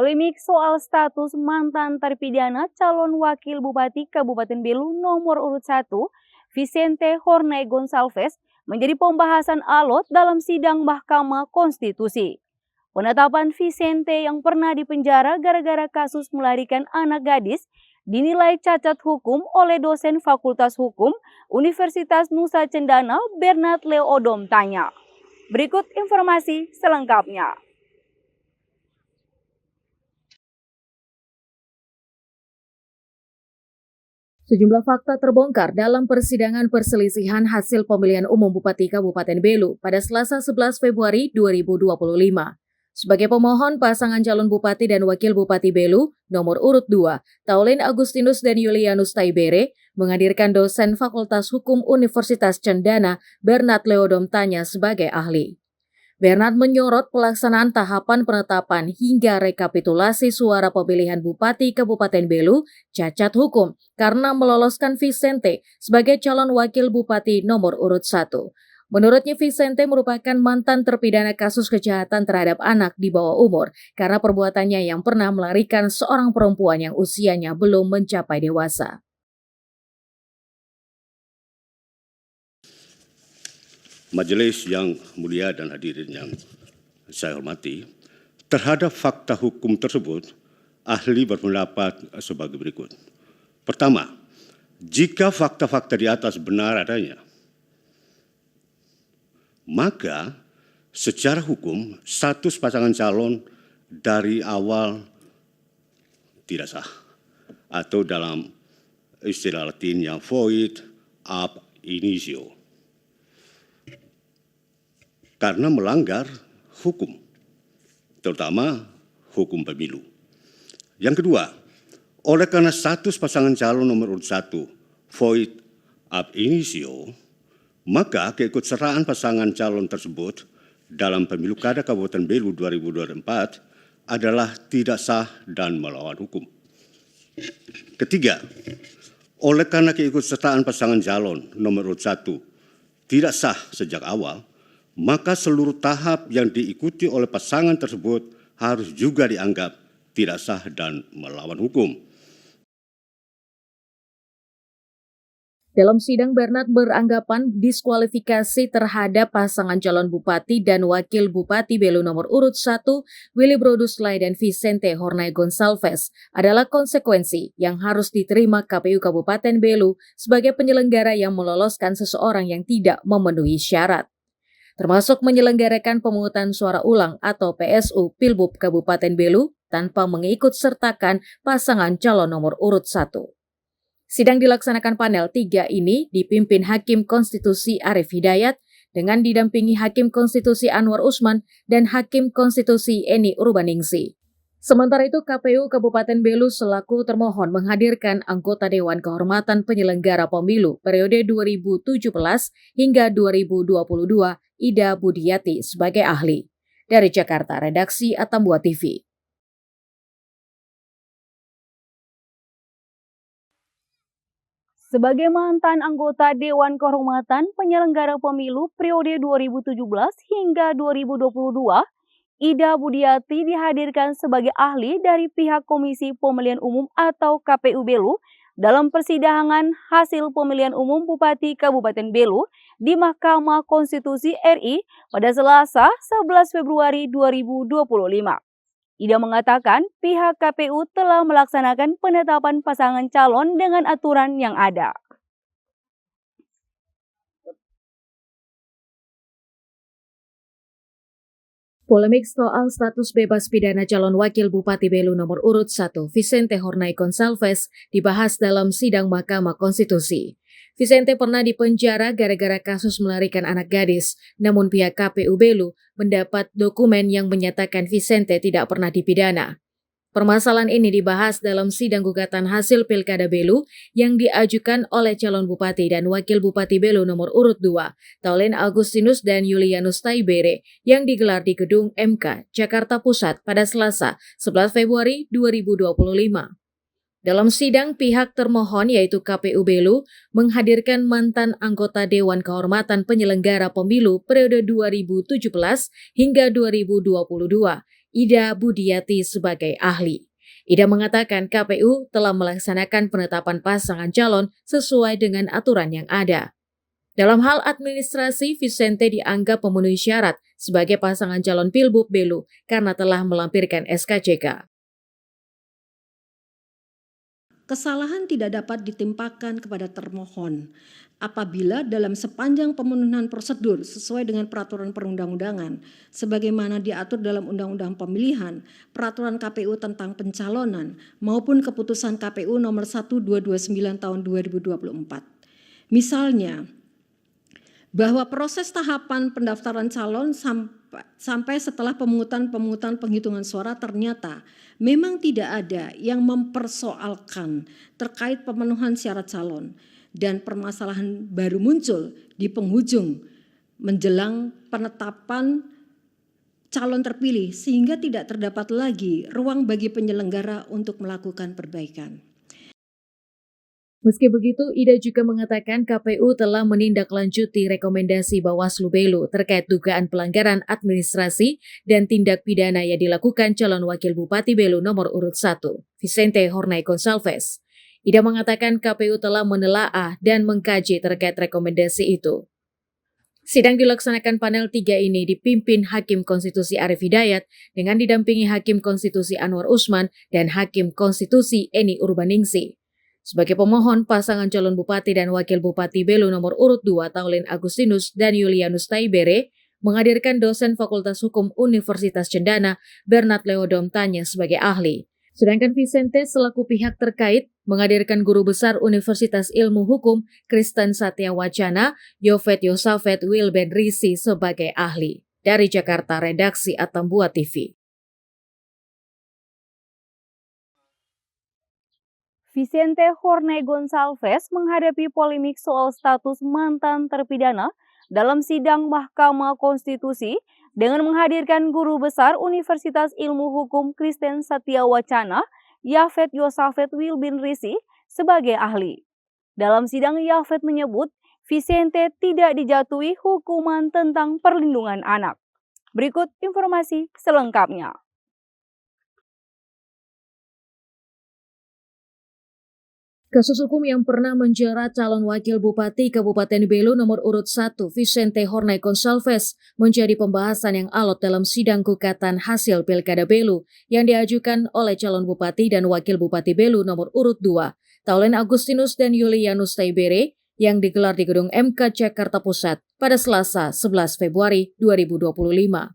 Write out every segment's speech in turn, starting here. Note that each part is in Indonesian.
Polemik soal status mantan terpidana calon wakil bupati Kabupaten Belu nomor urut 1, Vicente Hornay Gonçalves, menjadi pembahasan alot dalam sidang Mahkamah Konstitusi. Penetapan Vicente yang pernah dipenjara gara-gara kasus melarikan anak gadis dinilai cacat hukum oleh dosen Fakultas Hukum Universitas Nusa Cendana Bernard Leo Odom Tanya. Berikut informasi selengkapnya. Sejumlah fakta terbongkar dalam persidangan perselisihan hasil pemilihan umum Bupati Kabupaten Belu pada Selasa 11 Februari 2025. Sebagai pemohon pasangan calon Bupati dan Wakil Bupati Belu, nomor urut 2, Taulin Agustinus dan Yulianus Taibere, menghadirkan dosen Fakultas Hukum Universitas Cendana, Bernard Leodom Tanya sebagai ahli. Bernard menyorot pelaksanaan tahapan penetapan hingga rekapitulasi suara pemilihan Bupati Kabupaten Belu cacat hukum karena meloloskan Vicente sebagai calon wakil Bupati nomor urut 1. Menurutnya Vicente merupakan mantan terpidana kasus kejahatan terhadap anak di bawah umur karena perbuatannya yang pernah melarikan seorang perempuan yang usianya belum mencapai dewasa. Majelis yang mulia dan hadirin yang saya hormati, terhadap fakta hukum tersebut, ahli berpendapat sebagai berikut. Pertama, jika fakta-fakta di atas benar adanya, maka secara hukum status pasangan calon dari awal tidak sah, atau dalam istilah Latinnya void ab initio, karena melanggar hukum, terutama hukum pemilu. Yang kedua, oleh karena status pasangan calon nomor urut 1 void ab initio, maka keikutsertaan pasangan calon tersebut dalam pemilu Kada Kabupaten Belu 2024 adalah tidak sah dan melawan hukum. Ketiga, oleh karena keikutsertaan pasangan calon nomor urut 1 tidak sah sejak awal, maka seluruh tahap yang diikuti oleh pasangan tersebut harus juga dianggap tidak sah dan melawan hukum. Dalam sidang, Bernard beranggapan diskualifikasi terhadap pasangan calon Bupati dan Wakil Bupati Belu nomor urut 1, Willy Broduslay dan Vicente Hornay Gonçalves, adalah konsekuensi yang harus diterima KPU Kabupaten Belu sebagai penyelenggara yang meloloskan seseorang yang tidak memenuhi syarat, termasuk menyelenggarakan pemungutan suara ulang atau PSU Pilbub Kabupaten Belu tanpa mengikut sertakan pasangan calon nomor urut 1. Sidang dilaksanakan panel 3 ini dipimpin Hakim Konstitusi Arif Hidayat dengan didampingi Hakim Konstitusi Anwar Usman dan Hakim Konstitusi Eni Urbaningsi. Sementara itu, KPU Kabupaten Belu selaku termohon menghadirkan anggota Dewan Kehormatan Penyelenggara Pemilu periode 2017 hingga 2022, Ida Budiati sebagai ahli. Dari Jakarta, Redaksi Atambua TV. Sebagai mantan anggota Dewan Kehormatan Penyelenggara Pemilu periode 2017 hingga 2022, Ida Budiati dihadirkan sebagai ahli dari pihak Komisi Pemilihan Umum atau KPU Belu dalam persidangan hasil pemilihan umum Bupati Kabupaten Belu di Mahkamah Konstitusi RI pada Selasa 11 Februari 2025. Ida mengatakan pihak KPU telah melaksanakan penetapan pasangan calon dengan aturan yang ada. Polemik soal status bebas pidana calon Wakil Bupati Belu nomor urut 1, Vicente Hornay Gonçalves, dibahas dalam sidang Mahkamah Konstitusi. Vicente pernah dipenjara gara-gara kasus melarikan anak gadis, namun pihak KPU Belu mendapat dokumen yang menyatakan Vicente tidak pernah dipidana. Permasalahan ini dibahas dalam sidang gugatan hasil Pilkada Belu yang diajukan oleh calon Bupati dan Wakil Bupati Belu nomor urut 2, Taulin Agustinus dan Yulianus Taibere, yang digelar di Gedung MK, Jakarta Pusat pada Selasa 11 Februari 2025. Dalam sidang, pihak termohon yaitu KPU Belu menghadirkan mantan anggota Dewan Kehormatan Penyelenggara Pemilu periode 2017 hingga 2022, Ida Budiati sebagai ahli. Ida mengatakan KPU telah melaksanakan penetapan pasangan calon sesuai dengan aturan yang ada. Dalam hal administrasi, Vicente dianggap memenuhi syarat sebagai pasangan calon Pilbub Belu karena telah melampirkan SKCK. Kesalahan tidak dapat ditimpakan kepada termohon apabila dalam sepanjang pemenuhan prosedur sesuai dengan peraturan perundang-undangan sebagaimana diatur dalam Undang-Undang Pemilihan, Peraturan KPU tentang pencalonan maupun keputusan KPU nomor 1229 tahun 2024. Misalnya, bahwa proses tahapan pendaftaran calon sampai setelah pemungutan penghitungan suara ternyata memang tidak ada yang mempersoalkan terkait pemenuhan syarat calon dan permasalahan baru muncul di penghujung menjelang penetapan calon terpilih sehingga tidak terdapat lagi ruang bagi penyelenggara untuk melakukan perbaikan. Meski begitu, Ida juga mengatakan KPU telah menindaklanjuti rekomendasi Bawaslu Belu terkait dugaan pelanggaran administrasi dan tindak pidana yang dilakukan calon wakil Bupati Belu nomor urut 1, Vicente Hornay Gonsalves. Ida mengatakan KPU telah menelaah dan mengkaji terkait rekomendasi itu. Sidang dilaksanakan panel 3 ini dipimpin Hakim Konstitusi Arief Hidayat dengan didampingi Hakim Konstitusi Anwar Usman dan Hakim Konstitusi Eni Urbaningsi. Sebagai pemohon, pasangan calon bupati dan wakil bupati Belu nomor urut 2 Taulen Agustinus dan Yulianus Taibere menghadirkan dosen Fakultas Hukum Universitas Cendana Bernard Leodom Tanya sebagai ahli. Sedangkan Vicente selaku pihak terkait menghadirkan Guru Besar Universitas Ilmu Hukum Kristen Satya Wacana Yofet Yosafet Wilben Risi sebagai ahli. Dari Jakarta, Redaksi Atambua TV. Vicente Hornay Gonsalves menghadapi polemik soal status mantan terpidana dalam sidang Mahkamah Konstitusi dengan menghadirkan Guru Besar Universitas Ilmu Hukum Kristen Satya Wacana, Yafet Yosafet Wilbin Risi, sebagai ahli. Dalam sidang, Yafet menyebut Vicente tidak dijatuhi hukuman tentang perlindungan anak. Berikut informasi selengkapnya. Kasus hukum yang pernah menjerat calon wakil bupati Kabupaten Belu nomor urut 1 Vicente Hornay Gonsalves menjadi pembahasan yang alot dalam sidang gugatan hasil Pilkada Belu yang diajukan oleh calon bupati dan wakil bupati Belu nomor urut 2 Taulen Agustinus dan Yulianus Taibere yang digelar di Gedung MK Jakarta Pusat pada Selasa 11 Februari 2025.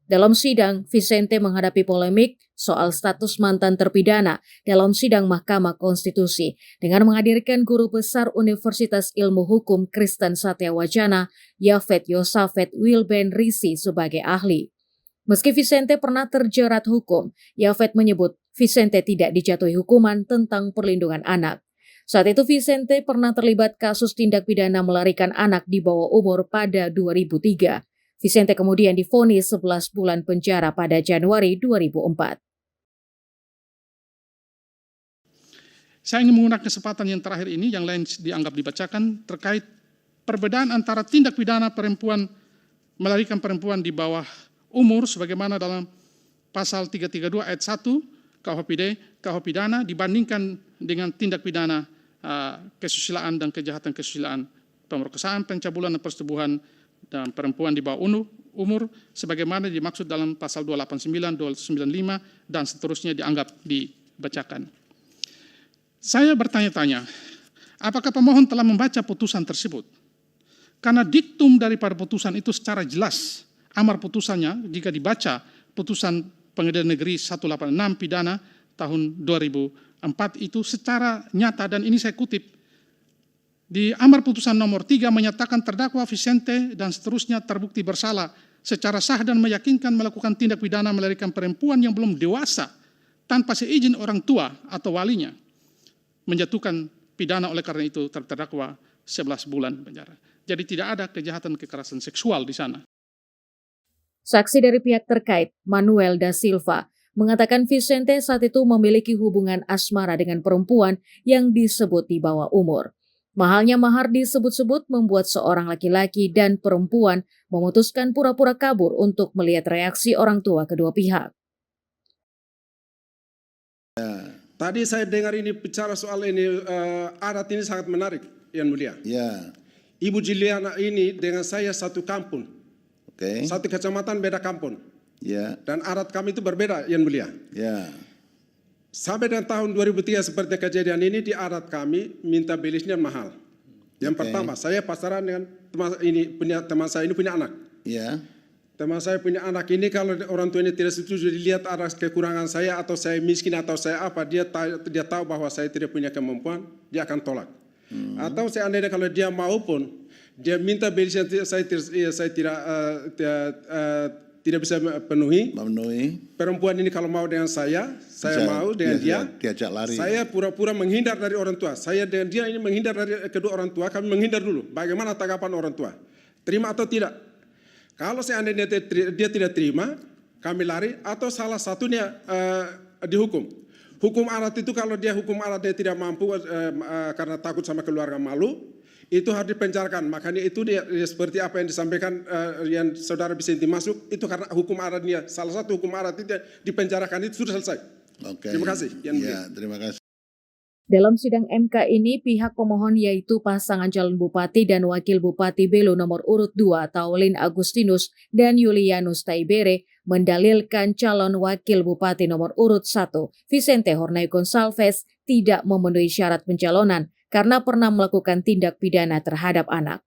Dalam sidang, Vicente menghadapi polemik soal status mantan terpidana dalam sidang Mahkamah Konstitusi dengan menghadirkan Guru Besar Universitas Ilmu Hukum Kristen Satya Wacana, Yafet Yosafet Wilben Risi sebagai ahli. Meski Vicente pernah terjerat hukum, Yafet menyebut Vicente tidak dijatuhi hukuman tentang perlindungan anak. Saat itu Vicente pernah terlibat kasus tindak pidana melarikan anak di bawah umur pada 2003. Vicente kemudian divonis 11 bulan penjara pada Januari 2004. Saya ingin menggunakan kesempatan yang terakhir ini, yang lain dianggap dibacakan, terkait perbedaan antara tindak pidana perempuan melarikan perempuan di bawah umur sebagaimana dalam pasal 332 ayat 1 KUH pidana dibandingkan dengan tindak pidana kesusilaan dan kejahatan kesusilaan, pemerkosaan, pencabulan dan persetubuhan dan perempuan di bawah umur sebagaimana dimaksud dalam pasal 289, 295 dan seterusnya dianggap dibacakan. Saya bertanya-tanya, apakah pemohon telah membaca putusan tersebut? Karena diktum daripada putusan itu secara jelas, amar putusannya jika dibaca putusan Pengadilan Negeri 186 pidana tahun 2004 itu secara nyata, dan ini saya kutip, di amar putusan nomor 3 menyatakan terdakwa Vicente dan seterusnya terbukti bersalah secara sah dan meyakinkan melakukan tindak pidana melarikan perempuan yang belum dewasa tanpa seizin orang tua atau walinya, menjatuhkan pidana oleh karena itu terdakwa 11 bulan penjara. Jadi tidak ada kejahatan kekerasan seksual di sana. Saksi dari pihak terkait, Manuel da Silva, mengatakan Vicente saat itu memiliki hubungan asmara dengan perempuan yang disebut di bawah umur. Mahalnya mahar disebut-sebut membuat seorang laki-laki dan perempuan memutuskan pura-pura kabur untuk melihat reaksi orang tua kedua pihak. Tadi saya dengar ini bicara soal ini adat ini sangat menarik, Yang Mulia. Ya, Ibu Juliana ini dengan saya satu kampung, oke. satu kecamatan beda kampung, Ya, dan adat kami itu berbeda, Yang Mulia. ya, Sampai dengan tahun 2003 seperti kejadian ini di adat kami minta belisnya mahal. Yang pertama, saya pacaran dengan teman saya ini punya anak. ya, Teman saya punya anak ini kalau orang tuanya tidak setuju dilihat ada kekurangan saya atau saya miskin atau saya apa, dia tahu bahwa saya tidak punya kemampuan, dia akan tolak. Atau seandainya kalau dia mau pun dia minta belis yang saya tidak bisa penuhi. memenuhi. Perempuan ini kalau mau dengan saya Bisa mau dengan dia. diajak lari. Saya pura-pura menghindar dari orang tua. Saya dengan dia ini menghindar dari kedua orang tua. Kami menghindar dulu. Bagaimana tanggapan orang tua? Terima atau tidak? Kalau seandainya dia tidak terima, kami lari. Atau salah satunya dihukum. Hukum adat itu kalau dia hukum adat dia tidak mampu karena takut sama keluarga malu, itu harus dipenjarakan. Makanya itu dia seperti apa yang disampaikan yang saudara Vicente masuk, itu karena hukum adatnya. Salah satu hukum adat itu dipenjarakan itu sudah selesai. Oke. Terima kasih. Ya, terima kasih. Dalam sidang MK ini, pihak pemohon yaitu pasangan calon bupati dan wakil bupati Belu nomor urut 2 Taulin Agustinus dan Yulianus Taibere mendalilkan calon wakil bupati nomor urut 1 Vicente Hornay Gonsalves tidak memenuhi syarat pencalonan karena pernah melakukan tindak pidana terhadap anak.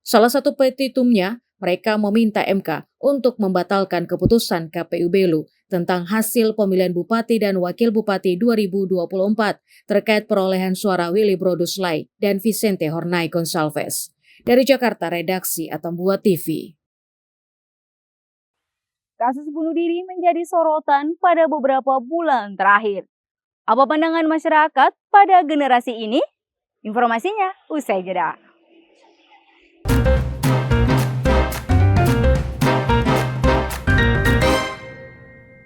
Salah satu petitumnya, mereka meminta MK untuk membatalkan keputusan KPU Belu tentang hasil pemilihan Bupati dan Wakil Bupati 2024 terkait perolehan suara Willy Broduslay dan Vicente Hornay Gonsalves. Dari Jakarta, Redaksi Atambua TV. Kasus bunuh diri menjadi sorotan pada beberapa bulan terakhir. Apa pandangan masyarakat pada generasi ini? Informasinya usai jeda.